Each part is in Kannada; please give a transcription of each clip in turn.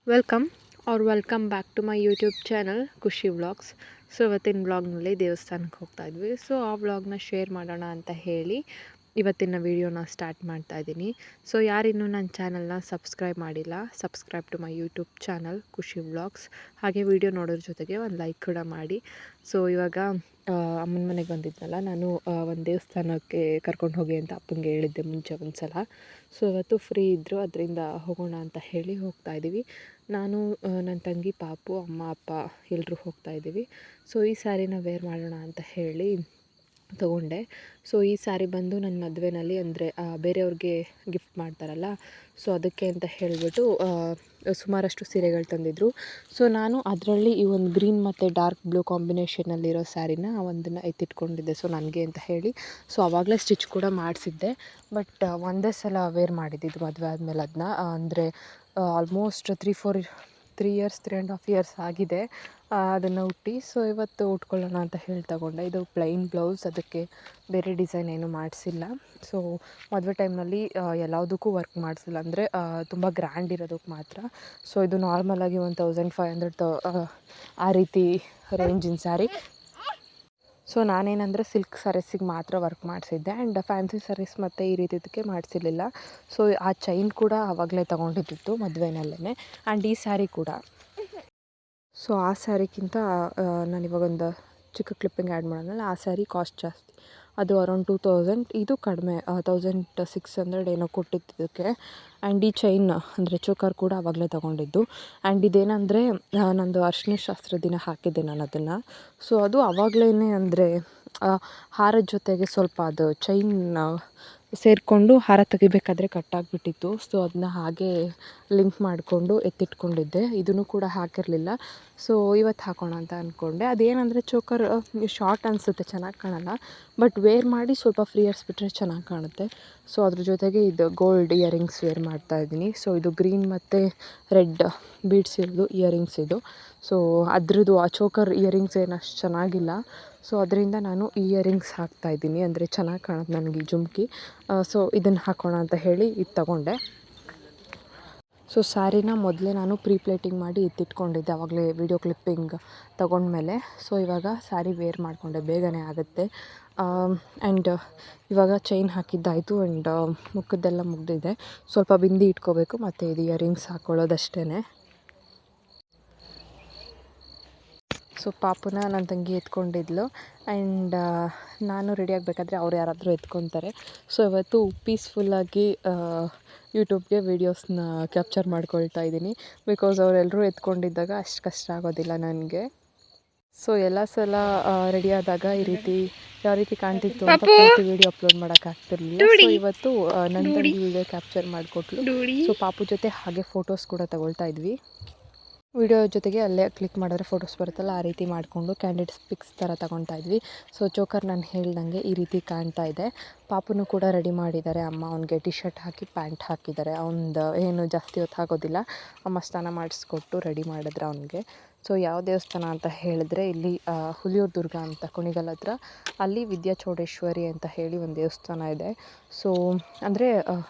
Welcome welcome back to my YouTube channel Khushi vlogs. So ಇವತ್ತಿನ ವ್ಲಾಗ್ನಲ್ಲಿ ದೇವಸ್ಥಾನಕ್ಕೆ ಹೋಗ್ತಾ ಇದ್ವಿ. ಸೊ ಆ ವ್ಲಾಗ್ನ ಶೇರ್ ಮಾಡೋಣ ಅಂತ ಹೇಳಿ ಇವತ್ತಿನ ವೀಡಿಯೋನ ಸ್ಟಾರ್ಟ್ ಮಾಡ್ತಾ ಇದ್ದೀನಿ. ಸೊ ಯಾರಿನ್ನೂ ನನ್ನ ಚಾನಲ್ನ ಸಬ್ಸ್ಕ್ರೈಬ್ ಮಾಡಿಲ್ಲ, subscribe to my YouTube channel Khushi vlogs. ಹಾಗೆ ವಿಡಿಯೋ ನೋಡೋದ್ರ ಜೊತೆಗೆ ಒಂದು ಲೈಕ್ ಕೂಡ ಮಾಡಿ. ಸೊ ಇವಾಗ ಅಮ್ಮನ ಮನೆಗೆ ಬಂದಿದ್ನಲ್ಲ, ನಾನು ಒಂದು ದೇವಸ್ಥಾನಕ್ಕೆ ಕರ್ಕೊಂಡು ಹೋಗಿ ಅಂತ ಅಪ್ಪನಿಗೆ ಹೇಳಿದ್ದೆ ಮುಂಚೆ ಒಂದು ಸಲ. ಸೊ ಇವತ್ತು ಫ್ರೀ ಇದ್ದರು, ಅದರಿಂದ ಹೋಗೋಣ ಅಂತ ಹೇಳಿ ಹೋಗ್ತಾ ಇದ್ದೀವಿ. ನಾನು, ನನ್ನ ತಂಗಿ, ಪಾಪು, ಅಮ್ಮ ಅಪ್ಪ ಎಲ್ಲರೂ ಹೋಗ್ತಾ ಇದ್ದೀವಿ. ಸೊ ಈ ಸ್ಯಾರಿನ ವೇರ್ ಮಾಡೋಣ ಅಂತ ಹೇಳಿ ತೊಗೊಂಡೆ. ಸೊ ಈ ಸ್ಯಾರಿ ಬಂದು ನನ್ನ ಮದುವೆನಲ್ಲಿ, ಅಂದರೆ ಬೇರೆಯವ್ರಿಗೆ ಗಿಫ್ಟ್ ಮಾಡ್ತಾರಲ್ಲ, ಸೊ ಅದಕ್ಕೆ ಅಂತ ಹೇಳಿಬಿಟ್ಟು ಸುಮಾರಷ್ಟು ಸೀರೆಗಳು ತಂದಿದ್ದರು. ಸೊ ನಾನು ಅದರಲ್ಲಿ ಈ ಒಂದು ಗ್ರೀನ್ ಮತ್ತು ಡಾರ್ಕ್ ಬ್ಲೂ ಕಾಂಬಿನೇಷನಲ್ಲಿರೋ ಸ್ಯಾರಿನ ಒಂದನ್ನು ಎತ್ತಿಟ್ಕೊಂಡಿದ್ದೆ, ಸೊ ನನಗೆ ಅಂತ ಹೇಳಿ. ಸೊ ಆವಾಗಲೇ ಸ್ಟಿಚ್ ಕೂಡ ಮಾಡಿಸಿದ್ದೆ, ಬಟ್ ಒಂದೇ ಸಲ ವೇರ್ ಮಾಡಿದ್ದಿದ್ದು ಮದುವೆ ಆದಮೇಲೆ ಅದನ್ನ. ಅಂದರೆ ಆಲ್ಮೋಸ್ಟ್ 3.5 ಇಯರ್ಸ್ ಆಗಿದೆ ಅದನ್ನು ಉಟ್ಟು. ಸೊ ಇವತ್ತು ಉಟ್ಕೊಳ್ಳೋಣ ಅಂತ ಹೇಳಿ ತಗೊಂಡೆ. ಇದು ಪ್ಲೈನ್ ಬ್ಲೌಸ್, ಅದಕ್ಕೆ ಬೇರೆ ಡಿಸೈನ್ ಏನು ಮಾಡಿಸಿಲ್ಲ. ಸೊ ಮದುವೆ ಟೈಮ್ನಲ್ಲಿ ಎಲ್ಲದಕ್ಕೂ ವರ್ಕ್ ಮಾಡಿಸಿಲ್ಲ, ಅಂದರೆ ತುಂಬ ಗ್ರ್ಯಾಂಡ್ ಇರೋದಕ್ಕೆ ಮಾತ್ರ. ಸೊ ಇದು ನಾರ್ಮಲಾಗಿ 1500 ಆ ರೀತಿ ರೇಂಜಿನ ಸ್ಯಾರಿ. ಸೊ ನಾನೇನಂದರೆ ಸಿಲ್ಕ್ ಸ್ಯಾರೀಸಿಗೆ ಮಾತ್ರ ವರ್ಕ್ ಮಾಡಿಸಿದ್ದೆ, ಆ್ಯಂಡ್ ಫ್ಯಾನ್ಸಿ ಸ್ಯಾರೀಸ್ ಮತ್ತು ಈ ರೀತಿದಕ್ಕೆ ಮಾಡಿಸಿರಲಿಲ್ಲ. ಸೊ ಆ ಚೈನ್ ಕೂಡ ಆವಾಗಲೇ ತೊಗೊಂಡಿದ್ದಿತ್ತು ಮದುವೆನಲ್ಲೇ, ಆ್ಯಂಡ್ ಈ ಸ್ಯಾರಿ ಕೂಡ. ಸೊ ಆ ಸ್ಯಾರಿಗಿಂತ ನಾನಿವಾಗೊಂದು ಚಿಕ್ಕ ಕ್ಲಿಪ್ಪಿಂಗ್ ಆ್ಯಡ್ ಮಾಡೋಣಲ್ಲ, ಆ ಸ್ಯಾರಿ ಕಾಸ್ಟ್ ಜಾಸ್ತಿ. ಅದು ಅರೌಂಡ್ 2000, ಇದು ಕಡಿಮೆ 1600 ಏನೋ ಕೊಟ್ಟಿದ್ದಕ್ಕೆ. ಆ್ಯಂಡ್ ಈ ಚೈನ್ ಅಂದರೆ ಚೋಕರ್ ಕೂಡ ಆವಾಗಲೇ ತೊಗೊಂಡಿದ್ದು. ಆ್ಯಂಡ್ ಇದೇನೆಂದರೆ ನಂದು ಅರಿಶಿನ ಶಾಸ್ತ್ರದ ದಿನ ಹಾಕಿದ್ದೆ ನಾನು ಅದನ್ನು. ಸೊ ಅದು ಆವಾಗಲೇ ಅಂದರೆ ಹಾರದ ಜೊತೆಗೆ ಸ್ವಲ್ಪ ಅದು ಚೈನ್ ಸೇರಿಕೊಂಡು ಹಾರ ತೆಗಿಬೇಕಾದ್ರೆ ಕಟ್ಟಾಗಿಬಿಟ್ಟಿತ್ತು. ಸೊ ಅದನ್ನ ಹಾಗೆ ಲಿಂಕ್ ಮಾಡಿಕೊಂಡು ಎತ್ತಿಟ್ಕೊಂಡಿದ್ದೆ, ಇದನ್ನು ಕೂಡ ಹಾಕಿರಲಿಲ್ಲ. ಸೊ ಇವತ್ತು ಹಾಕೋಣ ಅಂತ ಅಂದ್ಕೊಂಡೆ. ಅದೇನಂದರೆ ಚೋಕರ್ ಶಾರ್ಟ್ ಅನಿಸುತ್ತೆ, ಚೆನ್ನಾಗಿ ಕಾಣಲ್ಲ, ಬಟ್ ವೇರ್ ಮಾಡಿ ಸ್ವಲ್ಪ ಫ್ರೀ ಬಿಟ್ಟರೆ ಚೆನ್ನಾಗಿ ಕಾಣುತ್ತೆ. ಸೊ ಅದ್ರ ಜೊತೆಗೆ ಇದು ಗೋಲ್ಡ್ ಇಯರಿಂಗ್ಸ್ ವೇರ್ ಮಾಡ್ತಾಯಿದ್ದೀನಿ. ಸೊ ಇದು ಗ್ರೀನ್ ಮತ್ತು ರೆಡ್ ಬೀಡ್ಸ್ ಇರೋದು ಇಯರಿಂಗ್ಸ್ ಇದು. ಸೊ ಅದ್ರದ್ದು ಆ ಚೋಕರ್ ಇಯರಿಂಗ್ಸ್ ಏನು ಅಷ್ಟು ಚೆನ್ನಾಗಿಲ್ಲ. ಸೊ ಅದರಿಂದ ನಾನು ಇಯರಿಂಗ್ಸ್ ಹಾಕ್ತಾಯಿದ್ದೀನಿ, ಅಂದರೆ ಚೆನ್ನಾಗಿ ಕಾಣುತ್ತೆ ನನಗೆ ಈ ಜುಮ್ಕಿ. ಸೊ ಇದನ್ನು ಹಾಕೋಣ ಅಂತ ಹೇಳಿ ಇದು ತಗೊಂಡೆ. ಸೊ ಸ್ಯಾರಿನ ಮೊದಲೇ ನಾನು ಪ್ಲೇಟಿಂಗ್ ಮಾಡಿ ಎತ್ತಿಟ್ಕೊಂಡಿದ್ದೆ ಆವಾಗಲೇ ವಿಡಿಯೋ ಕ್ಲಿಪ್ಪಿಂಗ್ ತೊಗೊಂಡ್ಮೇಲೆ. ಸೊ ಇವಾಗ ಸ್ಯಾರಿ ವೇರ್ ಮಾಡಿಕೊಂಡೆ, ಬೇಗನೆ ಆಗುತ್ತೆ. ಆ್ಯಂಡ್ ಇವಾಗ ಚೈನ್ ಹಾಕಿದ್ದಾಯಿತು, ಆ್ಯಂಡ್ ಮುಖದ್ದೆಲ್ಲ ಮುಗಿದಿದೆ. ಸ್ವಲ್ಪ ಬಿಂದಿ ಇಟ್ಕೋಬೇಕು, ಮತ್ತು ಇದು ಇಯರಿಂಗ್ಸ್ ಹಾಕ್ಕೊಳ್ಳೋದಷ್ಟೇ. ಸೊ ಪಾಪುನ ನನ್ನ ತಂಗಿ ಎತ್ಕೊಂಡಿದ್ಲು, ಆ್ಯಂಡ್ ನಾನು ರೆಡಿ ಆಗಬೇಕಾದ್ರೆ ಅವ್ರು ಯಾರಾದರೂ ಎತ್ಕೊತಾರೆ. ಸೊ ಇವತ್ತು ಪೀಸ್ಫುಲ್ಲಾಗಿ ಯೂಟ್ಯೂಬ್ಗೆ ವೀಡಿಯೋಸ್ನ ಕ್ಯಾಪ್ಚರ್ ಮಾಡ್ಕೊಳ್ತಾ ಇದ್ದೀನಿ, ಬಿಕಾಸ್ ಅವರೆಲ್ಲರೂ ಎತ್ಕೊಂಡಿದ್ದಾಗ ಅಷ್ಟು ಕಷ್ಟ ಆಗೋದಿಲ್ಲ ನನಗೆ. ಸೊ ಎಲ್ಲ ಸಲ ರೆಡಿ ಆದಾಗ ಈ ರೀತಿ ಯಾವ ರೀತಿ ಕಾಣ್ತಿತ್ತು ಅಂತ ಪೂರ್ತಿ ವೀಡಿಯೋ ಅಪ್ಲೋಡ್ ಮಾಡೋಕ್ಕಾಗ್ತಿರ್ಲಿಲ್ಲ. ಸೊ ಇವತ್ತು ನನ್ನ ತಂಗಿ ವೀಡಿಯೋ ಕ್ಯಾಪ್ಚರ್ ಮಾಡಿಕೊಟ್ಲು. ಸೊ ಪಾಪು ಜೊತೆ ಹಾಗೆ ಫೋಟೋಸ್ ಕೂಡ ತಗೊಳ್ತಾ ಇದ್ವಿ. ವಿಡಿಯೋ ಜೊತೆಗೆ ಅಲ್ಲೇ ಕ್ಲಿಕ್ ಮಾಡಿದ್ರೆ ಫೋಟೋಸ್ ಬರುತ್ತಲ್ಲ, ಆ ರೀತಿ ಮಾಡಿಕೊಂಡು ಕ್ಯಾಂಡಿಡ್ ಪಿಕ್ಸ್ ಥರ ತೊಗೊತಾ ಇದ್ವಿ. ಸೊ ಚೋಕರ್ ನಾನು ಹೇಳ್ದಂಗೆ ಈ ರೀತಿ ಕಾಣ್ತಾ ಇದೆ. ಪಾಪುನು ಕೂಡ ರೆಡಿ ಮಾಡಿದ್ದಾರೆ ಅಮ್ಮ, ಅವ್ನಿಗೆ ಟಿ ಶರ್ಟ್ ಹಾಕಿ ಪ್ಯಾಂಟ್ ಹಾಕಿದ್ದಾರೆ. ಅವ್ನದ್ದು ಏನು ಜಾಸ್ತಿ ಹೊತ್ತು ಆಗೋದಿಲ್ಲ, ಅಮ್ಮ ಸ್ನಾನ ಮಾಡಿಸ್ಕೊಟ್ಟು ರೆಡಿ ಮಾಡಿದ್ರೆ ಅವ್ನಿಗೆ. ಸೊ ಯಾವ ದೇವಸ್ಥಾನ ಅಂತ ಹೇಳಿದ್ರೆ ಇಲ್ಲಿ ಹುಲಿಯೂರು ದುರ್ಗ ಅಂತ ಕುಣಿಗಲ್ ಹತ್ರ, ಅಲ್ಲಿ ವಿದ್ಯಾಚೌಡೇಶ್ವರಿ ಅಂತ ಹೇಳಿ ಒಂದು ದೇವಸ್ಥಾನ ಇದೆ. ಸೊ ಅಂದರೆ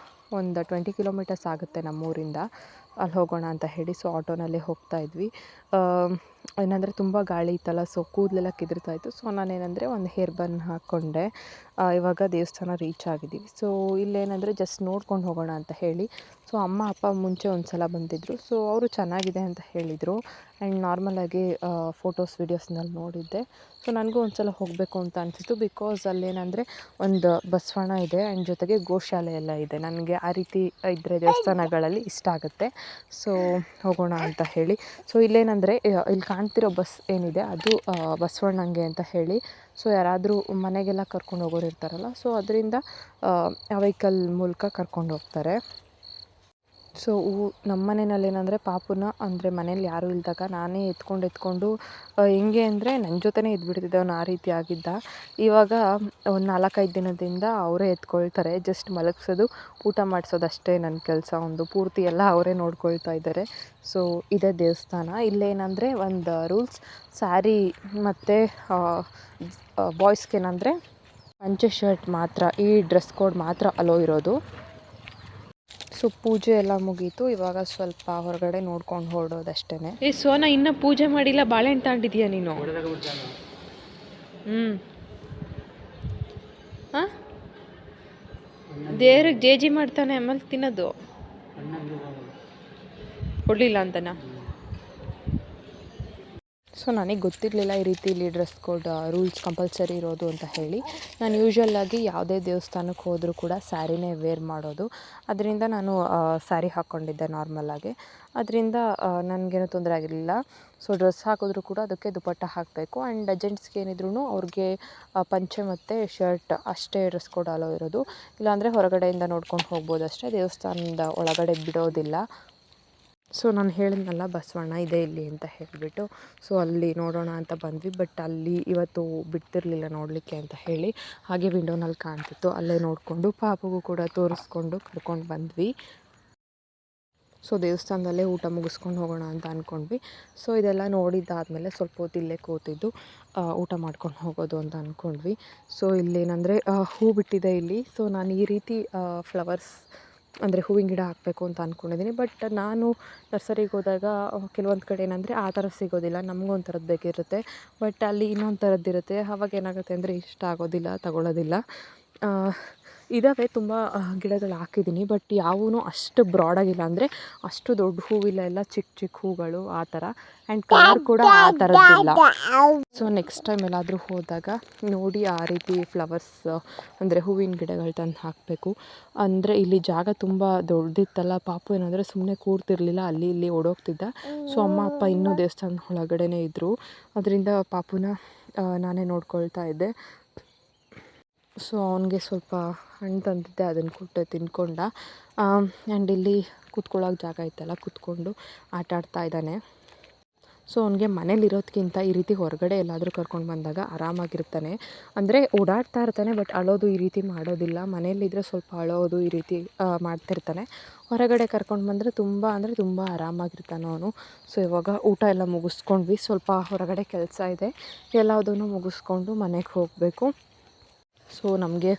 ಒಂದು 20 ಕಿಲೋಮೀಟರ್ಸ್ ಆಗುತ್ತೆ ನಮ್ಮೂರಿಂದ. ಅಲ್ಲಿ ಹೋಗೋಣ ಅಂತ ಹೇಳಿ ಸೊ ಆಟೋನಲ್ಲೇ ಹೋಗ್ತಾ ಇದ್ವಿ. ಏನಂದರೆ ತುಂಬ ಗಾಳಿ ಇತ್ತಲ್ಲ, ಸೊ ಕೂದಲೆಲ್ಲ ಕಿದ್ರತಾಯಿತ್ತು. ಸೊ ನಾನೇನಂದರೆ ಒಂದು ಹೇರ್ ಬನ್ ಹಾಕ್ಕೊಂಡೆ. ಇವಾಗ ದೇವಸ್ಥಾನ ರೀಚ್ ಆಗಿದ್ದೀವಿ. ಸೊ ಇಲ್ಲೇನಂದರೆ ಜಸ್ಟ್ ನೋಡ್ಕೊಂಡು ಹೋಗೋಣ ಅಂತ ಹೇಳಿ. ಸೊ ಅಮ್ಮ ಅಪ್ಪ ಮುಂಚೆ ಒಂದು ಸಲ ಬಂದಿದ್ದರು. ಸೊ ಅವರು ಚೆನ್ನಾಗಿದೆ ಅಂತ ಹೇಳಿದರು, ಆ್ಯಂಡ್ ನಾರ್ಮಲಾಗಿ ಫೋಟೋಸ್ ವೀಡಿಯೋಸ್ನಲ್ಲಿ ನೋಡಿದ್ದೆ. ಸೊ ನನಗೂ ಒಂದು ಸಲ ಹೋಗಬೇಕು ಅಂತ ಅನಿಸಿತು, ಬಿಕಾಸ್ ಅಲ್ಲೇನಂದರೆ ಒಂದು ಬಸವಣ್ಣ ಇದೆ, ಆ್ಯಂಡ್ ಜೊತೆಗೆ ಗೋಶಾಲೆ ಎಲ್ಲ ಇದೆ. ನನಗೆ ಆ ರೀತಿ ಇದ್ದರೆ ದೇವಸ್ಥಾನಗಳಲ್ಲಿ ಇಷ್ಟ ಆಗುತ್ತೆ. ಸೊ ಹೋಗೋಣ ಅಂತ ಹೇಳಿ. ಸೊ ಇಲ್ಲೇನಂದರೆ ಇಲ್ಲಿ ಕಾಣ್ತಿರೋ ಬಸ್ ಏನಿದೆ ಅದು ಬಸವಣ್ಣಂಗೆ ಅಂತ ಹೇಳಿ. ಸೊ ಯಾರಾದರೂ ಮನೆಗೆಲ್ಲ ಕರ್ಕೊಂಡು ಹೋಗೋರು ಇರ್ತಾರಲ್ಲ, ಸೊ ಅದರಿಂದ ಆ ವೆಹಿಕಲ್ ಮೂಲಕ ಕರ್ಕೊಂಡು ಹೋಗ್ತಾರೆ. ಸೊ ನಮ್ಮ ಮನೆಯಲ್ಲಿ ಏನಂದರೆ ಪಾಪುನ, ಅಂದರೆ ಮನೇಲಿ ಯಾರೂ ಇಲ್ದಾಗ ನಾನೇ ಎತ್ಕೊಂಡು ಹೆಂಗೆ ಅಂದರೆ ನನ್ನ ಜೊತೆನೇ ಇದ್ಬಿಡ್ತಿದ್ದೆ ಅವ್ನು, ಆ ರೀತಿ ಆಗಿದ್ದ. ಇವಾಗ ಒಂದು 4-5 ದಿನದಿಂದ ಅವರೇ ಎತ್ಕೊಳ್ತಾರೆ. ಜಸ್ಟ್ ಮಲಗಿಸೋದು, ಊಟ ಮಾಡಿಸೋದು ಅಷ್ಟೇ ನನ್ನ ಕೆಲಸ. ಒಂದು ಪೂರ್ತಿ ಎಲ್ಲ ಅವರೇ ನೋಡ್ಕೊಳ್ತಾ ಇದ್ದಾರೆ. ಸೊ ಇದೇ ದೇವಸ್ಥಾನ. ಇಲ್ಲೇನಂದರೆ ಒಂದು ರೂಲ್ಸ್, ಸ್ಯಾರಿ ಮತ್ತು ಬಾಯ್ಸ್ಗೇನಂದರೆ ಪಂಚೆ ಶರ್ಟ್ ಮಾತ್ರ, ಈ ಡ್ರೆಸ್ ಕೋಡ್ ಮಾತ್ರ ಅಲೋ ಇರೋದು. ಸೊ ಪೂಜೆ ಎಲ್ಲ ಮುಗೀತು. ಇವಾಗ ಸ್ವಲ್ಪ ಹೊರಗಡೆ ನೋಡ್ಕೊಂಡು ಹೊರಡೋದಷ್ಟೇ. ಸೋನಾ ಇನ್ನೂ ಪೂಜೆ ಮಾಡಿಲ್ಲ, ಬಾಳೆಹಣ್ಣು ತಗೊಂಡಿದ್ಯಾ ನೀನು? ಹಾಂ, ದೇವ್ರಿಗೆ ಜೇಜಿ ಮಾಡ್ತಾನೆ, ಆಮೇಲೆ ತಿನ್ನೋದು ಕೊಡಲಿಲ್ಲ ಅಂತನಾ? ಸೊ ನನಗೆ ಗೊತ್ತಿರಲಿಲ್ಲ ಈ ರೀತಿ ಇಲ್ಲಿ ಡ್ರೆಸ್ ಕೋಡ್ ರೂಲ್ಸ್ ಕಂಪಲ್ಸರಿ ಇರೋದು ಅಂತ ಹೇಳಿ. ನಾನು ಯೂಶ್ವಲಾಗಿ ಯಾವುದೇ ದೇವಸ್ಥಾನಕ್ಕೆ ಹೋದರೂ ಕೂಡ ಸ್ಯಾರಿನೇ ವೇರ್ ಮಾಡೋದು. ಅದರಿಂದ ನಾನು ಸ್ಯಾರಿ ಹಾಕ್ಕೊಂಡಿದ್ದೆ ನಾರ್ಮಲಾಗಿ. ಅದರಿಂದ ನನಗೇನು ತೊಂದರೆ ಆಗಿರಲಿಲ್ಲ. ಸೊ ಡ್ರೆಸ್ ಹಾಕಿದ್ರೂ ಕೂಡ ಅದಕ್ಕೆ ದುಪಟ್ಟ ಹಾಕಬೇಕು. ಆ್ಯಂಡ್ ಜೆಂಟ್ಸ್ಗೆ ಏನಿದ್ರು ಅವ್ರಿಗೆ ಪಂಚೆ ಮತ್ತು ಶರ್ಟ್ ಅಷ್ಟೇ ಡ್ರೆಸ್ ಕೋಡ್ ಅಲೋ ಇರೋದು. ಇಲ್ಲಾಂದರೆ ಹೊರಗಡೆಯಿಂದ ನೋಡ್ಕೊಂಡು ಹೋಗ್ಬೋದು ಅಷ್ಟೇ, ದೇವಸ್ಥಾನದ ಒಳಗಡೆ ಬಿಡೋದಿಲ್ಲ. ಸೊ ನಾನು ಹೇಳಿದ್ನಲ್ಲ ಬಸವಣ್ಣ ಇದೆ ಇಲ್ಲಿ ಅಂತ ಹೇಳಿಬಿಟ್ಟು, ಸೊ ಅಲ್ಲಿ ನೋಡೋಣ ಅಂತ ಬಂದ್ವಿ. ಬಟ್ ಅಲ್ಲಿ ಇವತ್ತು ಬಿಡ್ತಿರ್ಲಿಲ್ಲ ನೋಡಲಿಕ್ಕೆ ಅಂತ ಹೇಳಿ, ಹಾಗೆ ವಿಂಡೋನಲ್ಲಿ ಕಾಣ್ತಿತ್ತು, ಅಲ್ಲೇ ನೋಡಿಕೊಂಡು ಪಾಪಗೂ ಕೂಡ ತೋರಿಸ್ಕೊಂಡು ಕರ್ಕೊಂಡು ಬಂದ್ವಿ. ಸೊ ದೇವಸ್ಥಾನದಲ್ಲೇ ಊಟ ಮುಗಿಸ್ಕೊಂಡು ಹೋಗೋಣ ಅಂತ ಅಂದ್ಕೊಂಡ್ವಿ. ಸೊ ಇದೆಲ್ಲ ನೋಡಿದ್ದಾದಮೇಲೆ ಸ್ವಲ್ಪ ಹೊತ್ತು ಇಲ್ಲೇ ಕೂತಿದ್ದು ಊಟ ಮಾಡ್ಕೊಂಡು ಹೋಗೋದು ಅಂತ ಅಂದ್ಕೊಂಡ್ವಿ. ಸೊ ಇಲ್ಲೇನಂದರೆ ಹೂ ಬಿಟ್ಟಿದೆ ಇಲ್ಲಿ. ಸೊ ನಾನು ಈ ರೀತಿ ಫ್ಲವರ್ಸ್ ಅಂದರೆ ಹೂವಿನ ಗಿಡ ಹಾಕಬೇಕು ಅಂತ ಅಂದ್ಕೊಂಡಿದ್ದೀನಿ. ಬಟ್ ನಾನು ನರ್ಸರಿಗೆ ಹೋದಾಗ ಕೆಲವೊಂದು ಕಡೆ ಏನಂದರೆ ಆ ಥರ ಸಿಗೋದಿಲ್ಲ, ನಮಗೊಂದು ಥರದ್ದು ಬೇಕಿರುತ್ತೆ. ಬಟ್ ಅಲ್ಲಿ ಇನ್ನೊಂದು ಥರದ್ದಿರುತ್ತೆ. ಆವಾಗ ಏನಾಗುತ್ತೆ ಅಂದರೆ ಇಷ್ಟ ಆಗೋದಿಲ್ಲ, ತಗೊಳ್ಳೋದಿಲ್ಲ. ಇದ್ದಾವೆ ತುಂಬ ಗಿಡಗಳು ಹಾಕಿದ್ದೀನಿ, ಬಟ್ ಯಾವೂ ಅಷ್ಟು ಬ್ರಾಡಾಗಿಲ್ಲ, ಅಂದರೆ ಅಷ್ಟು ದೊಡ್ಡ ಹೂವಿಲ್ಲ, ಎಲ್ಲ ಚಿಕ್ಕ ಚಿಕ್ಕ ಹೂಗಳು ಆ ಥರ. ಆ್ಯಂಡ್ ಕಲರ್ ಕೂಡ ಆ ಥರದ್ದಿಲ್ಲ. ಸೊ ನೆಕ್ಸ್ಟ್ ಟೈಮ್ ಎಲ್ಲಾದರೂ ಹೋದಾಗ ನೋಡಿ ಆ ರೀತಿ ಫ್ಲವರ್ಸ್ ಅಂದರೆ ಹೂವಿನ ಗಿಡಗಳು ತಂದು ಹಾಕಬೇಕು. ಅಂದರೆ ಇಲ್ಲಿ ಜಾಗ ತುಂಬ ದೊಡ್ಡದಿತ್ತಲ್ಲ, ಪಾಪು ಏನಂದರೆ ಸುಮ್ಮನೆ ಕೂರ್ತಿರ್ಲಿಲ್ಲ, ಅಲ್ಲಿ ಇಲ್ಲಿ ಓಡೋಗ್ತಿದ್ದ. ಸೊ ಅಮ್ಮ ಅಪ್ಪ ಇನ್ನೂ ದೇವಸ್ಥಾನದ ಒಳಗಡೆನೇ ಇದ್ದರು. ಅದರಿಂದ ಪಾಪುನ ನಾನೇ ನೋಡ್ಕೊಳ್ತಾ ಇದ್ದೆ. ಸೊ ಅವನಿಗೆ ಸ್ವಲ್ಪ ಹಣ್ಣು ತಂದಿದ್ದೆ, ಅದನ್ನು ಕೊಟ್ಟೆ, ತಿನ್ಕೊಂಡ. ಆ್ಯಂಡ್ ಇಲ್ಲಿ ಕೂತ್ಕೊಳ್ಳೋಕೆ ಜಾಗ ಇತ್ತಲ್ಲ, ಕೂತ್ಕೊಂಡು ಆಟ ಆಡ್ತಾ ಇದ್ದಾನೆ. ಸೊ ಅವನಿಗೆ ಮನೇಲಿರೋದಕ್ಕಿಂತ ಈ ರೀತಿ ಹೊರಗಡೆ ಎಲ್ಲಾದರೂ ಕರ್ಕೊಂಡು ಬಂದಾಗ ಆರಾಮಾಗಿರ್ತಾನೆ. ಅಂದರೆ ಓಡಾಡ್ತಾ ಇರ್ತಾನೆ, ಬಟ್ ಅಳೋದು ಈ ರೀತಿ ಮಾಡೋದಿಲ್ಲ. ಮನೆಯಲ್ಲಿದ್ದರೆ ಸ್ವಲ್ಪ ಅಳೋದು ಈ ರೀತಿ ಮಾಡ್ತಿರ್ತಾನೆ. ಹೊರಗಡೆ ಕರ್ಕೊಂಡು ಬಂದರೆ ತುಂಬ ಅಂದರೆ ತುಂಬ ಆರಾಮಾಗಿರ್ತಾನೆ ಅವನು. ಸೊ ಇವಾಗ ಊಟ ಎಲ್ಲ ಮುಗಿಸ್ಕೊಂಡ್ವಿ. ಸ್ವಲ್ಪ ಹೊರಗಡೆ ಕೆಲಸ ಇದೆ, ಎಲ್ಲದನ್ನು ಮುಗಿಸ್ಕೊಂಡು ಮನೆಗೆ ಹೋಗಬೇಕು. ಸೊ ನಮಗೆ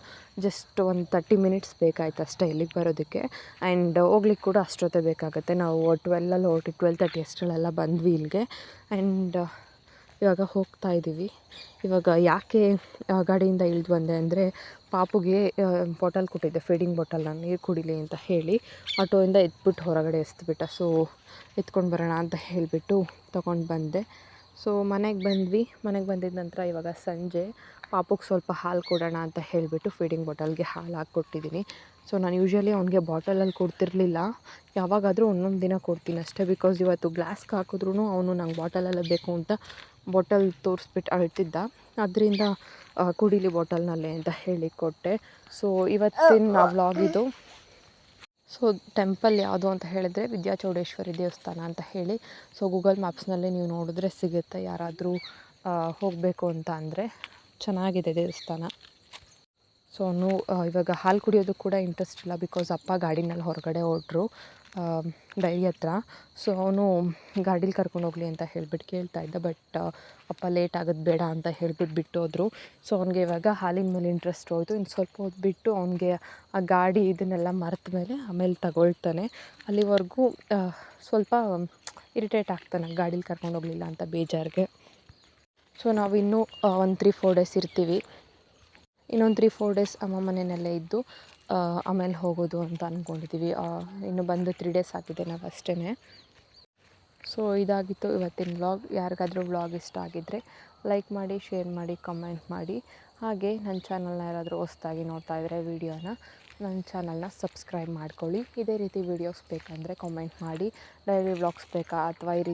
ಜಸ್ಟ್ ಒಂದು 30 ಮಿನಿಟ್ಸ್ ಬೇಕಾಯ್ತು ಅಷ್ಟೇ ಇಲ್ಲಿಗೆ ಬರೋದಕ್ಕೆ. ಆ್ಯಂಡ್ ಹೋಗ್ಲಿಕ್ಕೆ ಕೂಡ ಅಷ್ಟೊತ್ತೇ ಬೇಕಾಗುತ್ತೆ. ನಾವು 12 ಹೊರಟು 12:30 ಅಷ್ಟರಲ್ಲೆಲ್ಲ ಬಂದ್ವಿ ಇಲ್ಲಿಗೆ. ಆ್ಯಂಡ್ ಇವಾಗ ಹೋಗ್ತಾ ಇದ್ದೀವಿ. ಇವಾಗ ಯಾಕೆ ಗಾಡಿಯಿಂದ ಇಳಿದು ಬಂದೆ ಅಂದರೆ, ಪಾಪುಗೆ ಬಾಟಲ್ ಕೊಟ್ಟಿದ್ದೆ, ಫೀಡಿಂಗ್ ಬಾಟಲ್, ನಾನು ನೀರು ಕುಡಿಲಿ ಅಂತ ಹೇಳಿ ಆಟೋಯಿಂದ ಎತ್ಬಿಟ್ಟು ಹೊರಗಡೆ ಎಸ್ದುಬಿಟ್ಟ. ಸೊ ಎತ್ಕೊಂಡು ಬರೋಣ ಅಂತ ಹೇಳಿಬಿಟ್ಟು ತೊಗೊಂಡು ಬಂದೆ. ಸೊ ಮನೆಗೆ ಬಂದ್ವಿ. ಮನೆಗೆ ಬಂದಿದ್ದ ನಂತರ ಇವಾಗ ಸಂಜೆ ಪಾಪುಗೆ ಸ್ವಲ್ಪ ಹಾಲು ಕೊಡೋಣ ಅಂತ ಹೇಳಿಬಿಟ್ಟು ಫೀಡಿಂಗ್ ಬಾಟಲ್ಗೆ ಹಾಲು ಹಾಕ್ಕೊಟ್ಟಿದ್ದೀನಿ. ಸೊ ನಾನು ಯೂಶ್ವಲಿ ಅವ್ನಿಗೆ ಬಾಟಲಲ್ಲಿ ಕೊಡ್ತಿರಲಿಲ್ಲ, ಯಾವಾಗಾದರೂ ಒಂದೊಂದು ದಿನ ಕೊಡ್ತೀನಿ ಅಷ್ಟೇ. ಬಿಕಾಸ್ ಇವತ್ತು ಗ್ಲಾಸ್ಗೆ ಹಾಕಿದ್ರೂ ಅವನು ನಂಗೆ ಬಾಟಲಲ್ಲೇ ಬೇಕು ಅಂತ ಬಾಟಲ್ ತೋರಿಸ್ಬಿಟ್ಟು ಅಳ್ತಿದ್ದ. ಅದರಿಂದ ಕುಡೀಲಿ ಬಾಟಲ್ನಲ್ಲೇ ಅಂತ ಹೇಳಿ ಕೊಟ್ಟೆ. ಸೊ ಇವತ್ತಿನ ವ್ಲಾಗ್ ಇದು. ಸೊ ಟೆಂಪಲ್ ಯಾವುದು ಅಂತ ಹೇಳಿದ್ರೆ ವಿದ್ಯಾಚೌಡೇಶ್ವರಿ ದೇವಸ್ಥಾನ ಅಂತ ಹೇಳಿ. ಸೊ ಗೂಗಲ್ ಮ್ಯಾಪ್ಸ್ನಲ್ಲಿ ನೀವು ನೋಡಿದ್ರೆ ಸಿಗುತ್ತೆ, ಯಾರಾದರೂ ಹೋಗಬೇಕು ಅಂತ ಅಂದರೆ. ಚೆನ್ನಾಗಿದೆ ದೇವಸ್ಥಾನ. ಸೊ ಅವನು ಇವಾಗ ಹಾಲು ಕುಡಿಯೋದು ಕೂಡ ಇಂಟ್ರೆಸ್ಟ್ ಇಲ್ಲ, ಬಿಕಾಸ್ ಅಪ್ಪ ಗಾಡಿನಲ್ಲಿ ಹೊರಗಡೆ ಹೊರಟ್ರು ಡೈರಿ ಹತ್ರ. ಸೊ ಅವನು ಗಾಡೀಲಿ ಕರ್ಕೊಂಡು ಹೋಗಲಿ ಅಂತ ಹೇಳ್ಬಿಟ್ಟು ಕೇಳ್ತಾ ಇದ್ದ. ಬಟ್ ಅಪ್ಪ ಲೇಟ್ ಆಗೋದು ಬೇಡ ಅಂತ ಹೇಳ್ಬಿಟ್ಟು ಬಿಟ್ಟೋದ್ರು. ಸೊ ಅವ್ನಿಗೆ ಇವಾಗ ಹಾಲಿನ ಮೇಲೆ ಇಂಟ್ರೆಸ್ಟ್ ಹೋಯಿತು. ಇನ್ನು ಸ್ವಲ್ಪ ಹೊತ್ತು ಬಿಟ್ಟು ಅವನಿಗೆ ಆ ಗಾಡಿ ಇದನ್ನೆಲ್ಲ ಮರೆತ ಮೇಲೆ ಆಮೇಲೆ ತಗೊಳ್ತಾನೆ. ಅಲ್ಲಿವರೆಗೂ ಸ್ವಲ್ಪ ಇರಿಟೇಟ್ ಆಗ್ತಾನೆ, ಗಾಡೀಲಿ ಕರ್ಕೊಂಡು ಹೋಗಲಿಲ್ಲ ಅಂತ ಬೇಜಾರಿಗೆ. ಸೊ ನಾವಿನ್ನೂ ಒಂದು 3-4 ಡೇಸ್ ಇರ್ತೀವಿ. ಇನ್ನೊಂದು 3-4 ಡೇಸ್ ಅಮ್ಮ ಮನೆಯಲ್ಲೇ ಇದ್ದು ಆಮೇಲೆ ಹೋಗೋದು ಅಂತ ಅಂದ್ಕೊಂಡಿದ್ದೀವಿ. ಇನ್ನು ಬಂದು 3 ಡೇಸ್ ಆಗಿದೆ ನಾವು ಅಷ್ಟೇ. ಸೊ ಇದಾಗಿತ್ತು ಇವತ್ತಿನ ವ್ಲಾಗ್. ಯಾರಿಗಾದರೂ ವ್ಲಾಗ್ ಇಷ್ಟ ಆಗಿದ್ದರೆ ಲೈಕ್ ಮಾಡಿ, ಶೇರ್ ಮಾಡಿ, ಕಮೆಂಟ್ ಮಾಡಿ. ಹಾಗೆ ನನ್ನ ಚಾನಲ್ನ ಯಾರಾದರೂ ಹೊಸ್ದಾಗಿ ನೋಡ್ತಾ ಇದ್ದರೆ ವಿಡಿಯೋನ, ನನ್ನ ಚಾನಲ್ನ ಸಬ್ಸ್ಕ್ರೈಬ್ ಮಾಡ್ಕೊಳ್ಳಿ. ಇದೇ ರೀತಿ ವೀಡಿಯೋಸ್ ಬೇಕಂದರೆ ಕಾಮೆಂಟ್ ಮಾಡಿ. ಡೈಲಿ ವ್ಲಾಗ್ಸ್ ಬೇಕಾ ಅಥವಾ ಈ ರೀತಿ